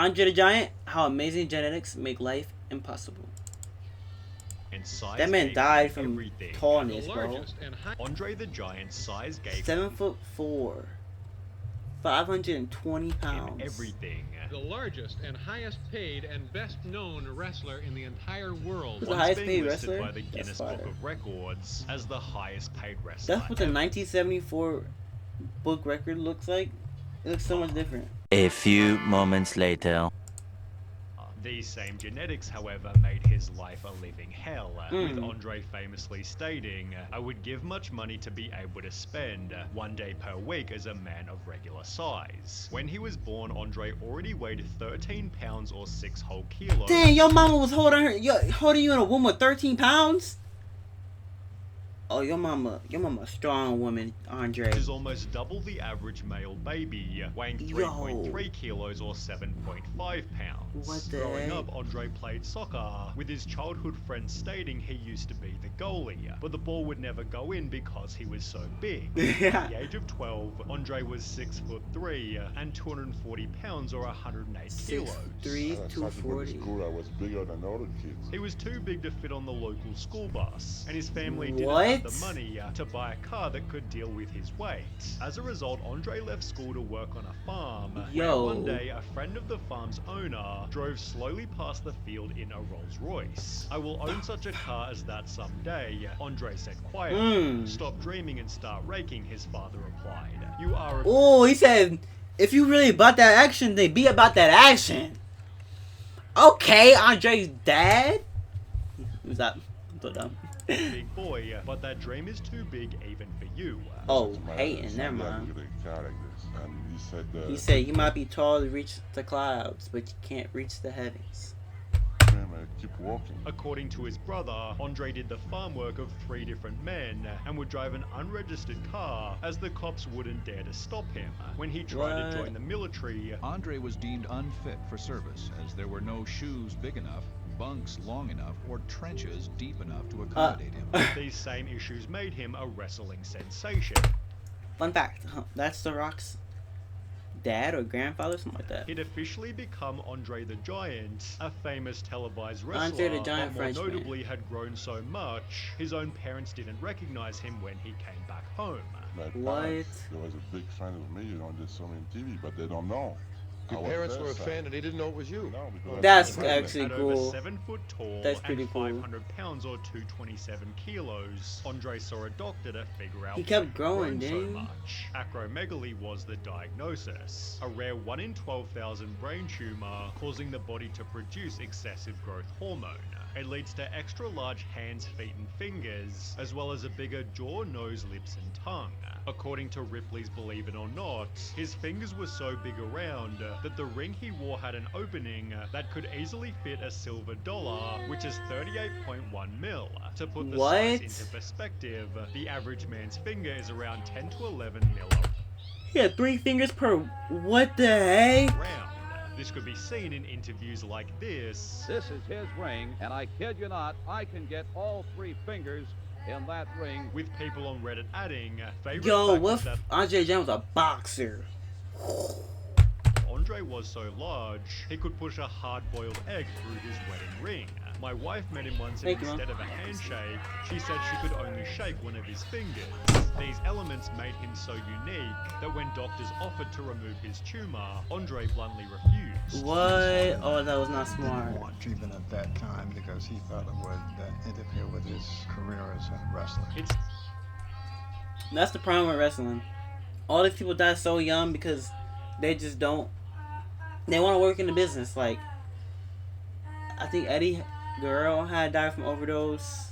Andre the Giant, how amazing genetics make life impossible. That man died from tallness, bro. Andre the Giant's size gave 7'4", 520 pounds. Everything. The largest and highest paid and best known wrestler in the entire world. Who's the highest paid listed wrestler? By the Guinness Book of Records as the highest paid wrestler. That's what the 1974 book record looks like. It looks so much different. A few moments later. These same genetics, however, made his life a living hell, with Andre famously stating, "I would give much money to be able to spend 1 day per week as a man of regular size." When he was born, Andre already weighed 13 pounds or 6 whole kilos. Dang, your mama was holding you in a womb with 13 pounds? Oh, your mama a strong woman, Andre. Which is almost double the average male baby, weighing 3.3 kilos or 7.5 pounds. What the Growing heck? up, Andre played soccer, with his childhood friends stating he used to be the goalie, but the ball would never go in because he was so big. At the age of 12, Andre was 6'3" and 240 pounds or 108 kilos. 6'3", 240. School, I was bigger than other kids. He was too big to fit on the local school bus, and his family didn't What? have the money to buy a car that could deal with his weight. As a result, Andre left school to work on a farm, where one day a friend of the farm's owner drove slowly past the field in a Rolls Royce. "I will own such a car as that someday," Andre said quietly. "Stop dreaming and start raking," his father replied. "You are a..." Oh, he said, if you really about that action, then be about that action. Okay, Andre's dad? Who's that? I'm so dumb. big boy, but that dream is too big even for you. Oh, hating, never mind. Look at a car like this. And He said, you might be tall to reach the clouds, but you can't reach the heavens. keep walking. According to his brother, Andre did the farm work of 3 different men and would drive an unregistered car as the cops wouldn't dare to stop him. When he tried to join the military, Andre was deemed unfit for service as there were no shoes big enough, bunks long enough, or trenches deep enough to accommodate him. these same issues made him a wrestling sensation. Fun fact, that's The Rock's dad or grandfather, something like that. He'd officially become Andre the Giant, a famous televised wrestler, Andre the Giant but more Frenchman. notably had grown so much, his own parents didn't recognize him when he came back home. My What? parents, they was a big fan of me, they saw me on TV, but they don't know. Your parents were a fan and they didn't know it was you. No, because That's I was actually At cool. over 7 foot tall That's pretty and cool. 500 pounds or 227 kilos, Andre saw a doctor to figure out He kept why he'd growing, grown so didn't he? much. Acromegaly was the diagnosis, a rare 1 in 12,000 brain tumor causing the body to produce excessive growth hormone. It leads to extra large hands, feet and fingers, as well as a bigger jaw, nose, lips and tongue. According to Ripley's Believe It or Not, his fingers were so big around that the ring he wore had an opening that could easily fit a silver dollar, which is 38.1 mil. To put the size into perspective, the average man's finger is around 10 to 11 mil He had 3 fingers per. What the heck? around. This could be seen in interviews like this. This is his ring, and I kid you not, I can get all 3 fingers in that ring. With people on Reddit adding, favorite Yo, fact what is that if Andre Giant was a boxer? Andre was so large, he could push a hard-boiled egg through his wedding ring. My wife met him once and Thank you, instead of a handshake, she said she could only shake one of his fingers. These elements made him so unique that when doctors offered to remove his tumor, Andre bluntly refused. What? Oh, that was not smart. Didn't want treatment at that time because he thought it would interfere with his career as a wrestler. That's the problem with wrestling. All these people die so young because they just don't. They want to work in the business. Like, I think Eddie Guerrero had died from overdose.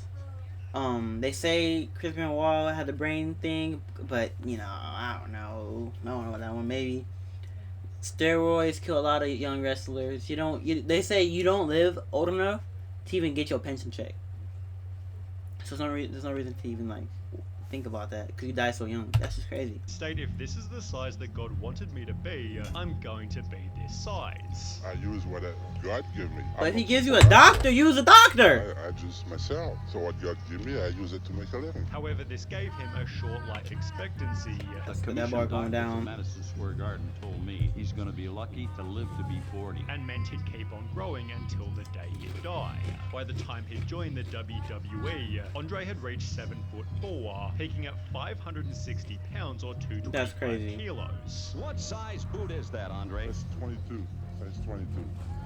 They say Chris Benoit had the brain thing, but I don't know. I don't know about that one. Maybe steroids kill a lot of young wrestlers. They say you don't live old enough to even get your pension check. So there's no reason to even think about that because he died so young. That's just crazy. State, if this is the size that God wanted me to be, I'm going to be this size. I use what God gave me. But if he gives you a doctor, use a doctor. I just myself. So what God gave me, I use it to make a living. However, this gave him a short life expectancy. Let's put that bar going down. Madison Square Garden told me he's going to be lucky to live to be 40. And meant he'd keep on growing until the day he'd die. By the time he'd joined the WWE, Andre had reached 7'4", peaking at 560 pounds or 225 That's crazy. kilos. What size boot is that, Andre? It's 22. Size 22.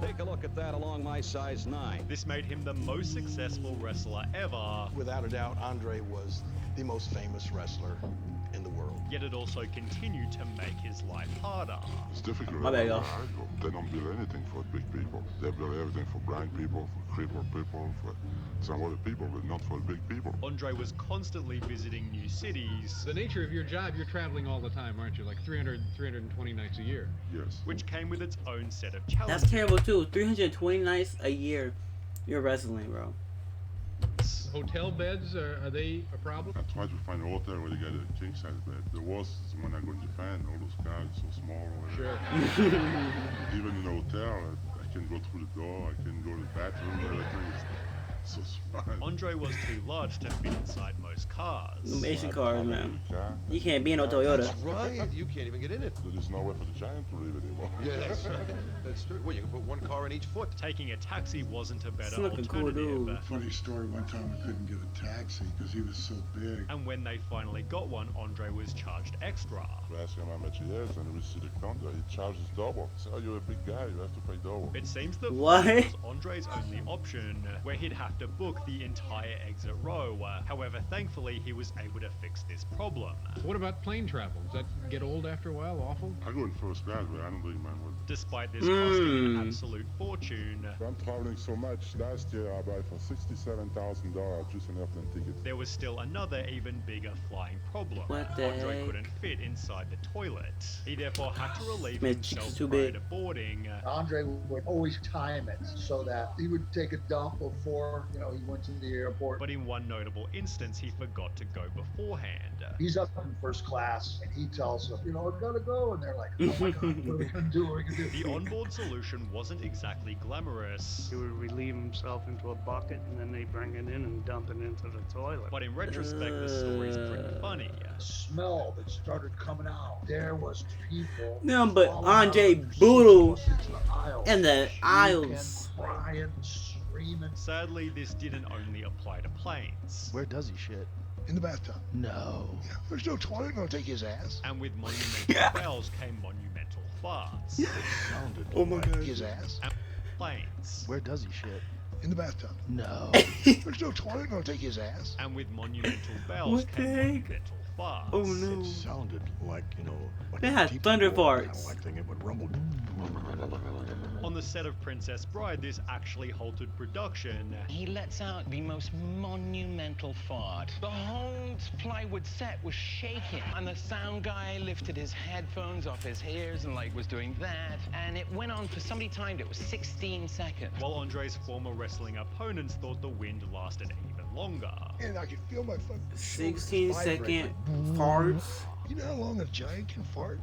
Take a look at that along my size 9. This made him the most successful wrestler ever, Without a doubt, Andre was the most famous wrestler in the world. yet it also continued to make his life harder. It's difficult. My bad, y'all. They don't build anything for big people. They build everything for blind people, for crippled people, for some other people, but not for big people. Andre was constantly visiting new cities, The nature of your job, you're traveling all the time, aren't you? Like 320 nights a year. Yes. which came with its own set of challenges. That's terrible too. 320 nights a year. You're wrestling, bro. Hotel beds, are they a problem? I try to find a hotel where they got a king size bed. The worst is when I go in Japan, all those cars are so small. Sure. Even in a hotel, I can go through the door, I can go to the bathroom, everything is so small. Andre was too large to fit inside most cars. Them Asian cars, man. Yeah. You can't be in no Toyota. That's right. You can't even get in it. There's nowhere for the giant to live anymore. Yes. That's true. Well, you can put one car in each foot. Taking a taxi wasn't a better He's looking cool, alternative. dude. Funny story, one time I couldn't get a taxi because he was so big. And when they finally got one, Andre was charged extra. We ask him how much he is, and we see the counter, he charges double. So you're a big guy, you have to pay double. It seems that What? flight was Andre's only option, where he'd have to book the entire exit row. However, thankfully, he was able to fix this problem. What about plane travel? Does that get old after a while? Awful? I go in first class, but I don't really mind what. Despite this costing an absolute fortune, I'm traveling so much. Last year I bought for $67,000 just an airplane ticket. there was still another even bigger flying problem. What the Andre heck? couldn't fit inside the toilet. He therefore had to relieve Man, cheeks himself too prior big. to boarding. Andre would always time it so that he would take a dump before, he went to the airport. But in one notable instance, he forgot to go beforehand. He's up in first class and he tells them, I gotta go. And they're like, oh my God, what are we gonna do? What are we gonna do? The onboard solution wasn't exactly glamorous, He would relieve himself into a bucket and then they bring it in and dump it into the toilet. but in retrospect, the story's pretty funny. The smell that started coming out. There was people. No, but falling Andre out of their seats, Boodle into the aisles, in the shrieking, aisles. crying, screaming. Sadly, this didn't only apply to planes. Where does he shit? In the bathtub. No. Yeah, there's no toilet gonna take his ass. And with monumental fails came monumental farts. Sounded Oh my like God. his ass. And planes. Where does he shit? In the bathtub. No. There's no toilet gonna take his ass. And with monumental bells What the came heck? monumental farts. Oh no. Sounded like, like They a had deep thunder roar, kinda farts. like thing, it would rumble. On the set of Princess Bride, this actually halted production. He lets out the most monumental fart. The whole plywood set was shaking, and the sound guy lifted his headphones off his ears and was doing that, and it went on for somebody timed it was 16 seconds. While Andre's former wrestling opponents thought the wind lasted even longer. And I could feel my fucking 16-second farts. You know how long a giant can fart?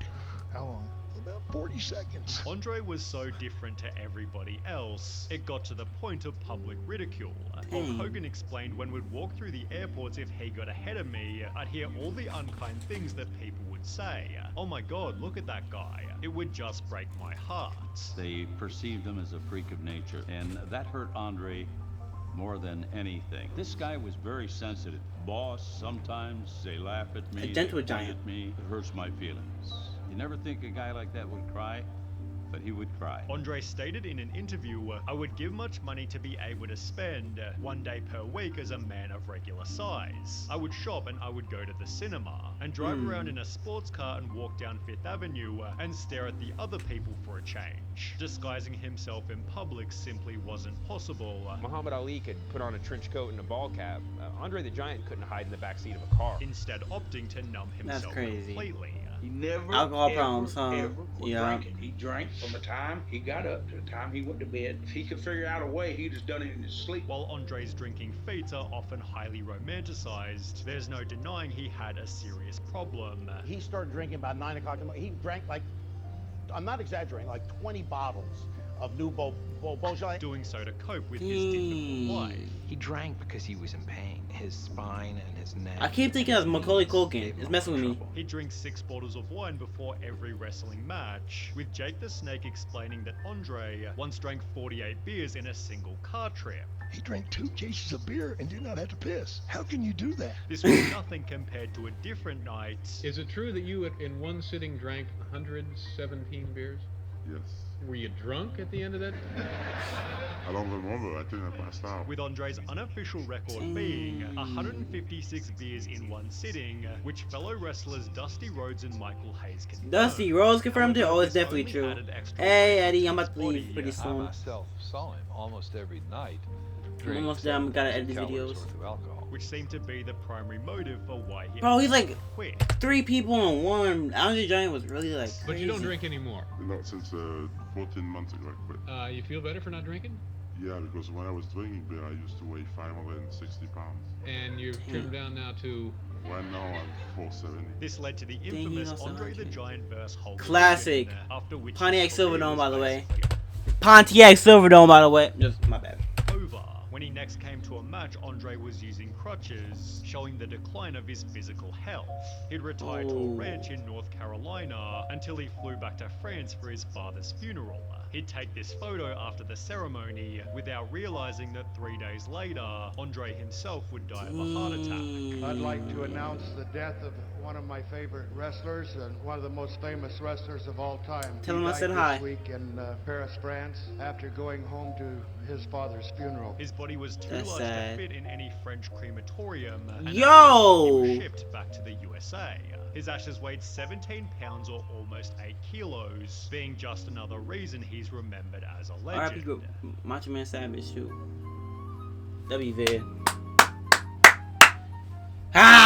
How long? About 40 seconds. Andre was so different to everybody else, it got to the point of public ridicule. Hulk Hogan explained when we'd walk through the airports, if he got ahead of me, I'd hear all the unkind things that people would say. Oh my God, look at that guy. It would just break my heart. They perceived him as a freak of nature, and that hurt Andre more than anything. This guy was very sensitive. Boss, sometimes they laugh at me, A dental they point giant. at me. It hurts my feelings. You never think a guy like that would cry, but he would cry. Andre stated in an interview, I would give much money to be able to spend one day per week as a man of regular size. I would shop and I would go to the cinema and drive around in a sports car and walk down Fifth Avenue and stare at the other people for a change. stage. Disguising himself in public simply wasn't possible. Muhammad Ali could put on a trench coat and a ball cap. Andre the Giant couldn't hide in the backseat of a car. Instead opting to numb himself completely. He never, alcohol ever, problems, huh? ever was drinking. He drank from the time he got up to the time he went to bed. If he could figure out a way, he just done it in his sleep. While Andre's drinking feats are often highly romanticized, there's no denying he had a serious problem. He started drinking about 9 o'clock in the morning. He drank like, I'm not exaggerating, like 20 bottles of new Beaujolais. Doing so to cope with his difficult life. He drank because he was in pain. His spine and his neck. I keep thinking of Macaulay Culkin. It's messing with me. He drinks 6 bottles of wine before every wrestling match, with Jake the Snake explaining that Andre once drank 48 beers in a single car trip. He drank 2 cases of beer and did not have to piss. How can you do that? This was nothing compared to a different night. Is it true that you, in one sitting, drank 117 beers? Yes. Were you drunk at the end of that? I don't remember. I think I passed out. With Andre's unofficial record being 156 beers in one sitting, which fellow wrestlers Dusty Rhodes and Michael Hayes confirmed. Dusty Rhodes confirmed it? Oh, it's definitely true. Hey, Eddie, I'm about to leave pretty soon. I myself saw him almost every night. I'm almost done. Gotta edit these videos. Which seemed to be the primary motive for why he Bro, he's like quit. 3 people in one. Andre the Giant was really like crazy. But you don't drink anymore? Not since 14 months ago I quit. You feel better for not drinking? Yeah, because when I was drinking beer, I used to weigh 560 pounds. And you've trimmed down now to? Right now I'm 470. This led to the infamous Andre the Giant vs. Hulk Classic. After which Pontiac Silverdome, by the way. Pontiac Silverdome, by the way. Just my bad. Over. When he next came to a match, Andre was using crutches, showing the decline of his physical health. He'd retired to a ranch in North Carolina until he flew back to France for his father's funeral. He'd take this photo after the ceremony without realizing that 3 days later, Andre himself would die of a heart attack. I'd like to announce the death of one of my favorite wrestlers and one of the most famous wrestlers of all time. Tell him I said this hi. Week in Paris, France, after going home to his father's funeral. His body was too That's large sad. to fit in any French crematorium, and Yo! he was shipped back to the USA. His ashes weighed 17 pounds or almost 8 kilos, being just another reason he's remembered as a R.I.P. legend. Macho Man Savage, too. W. Vid. Ah!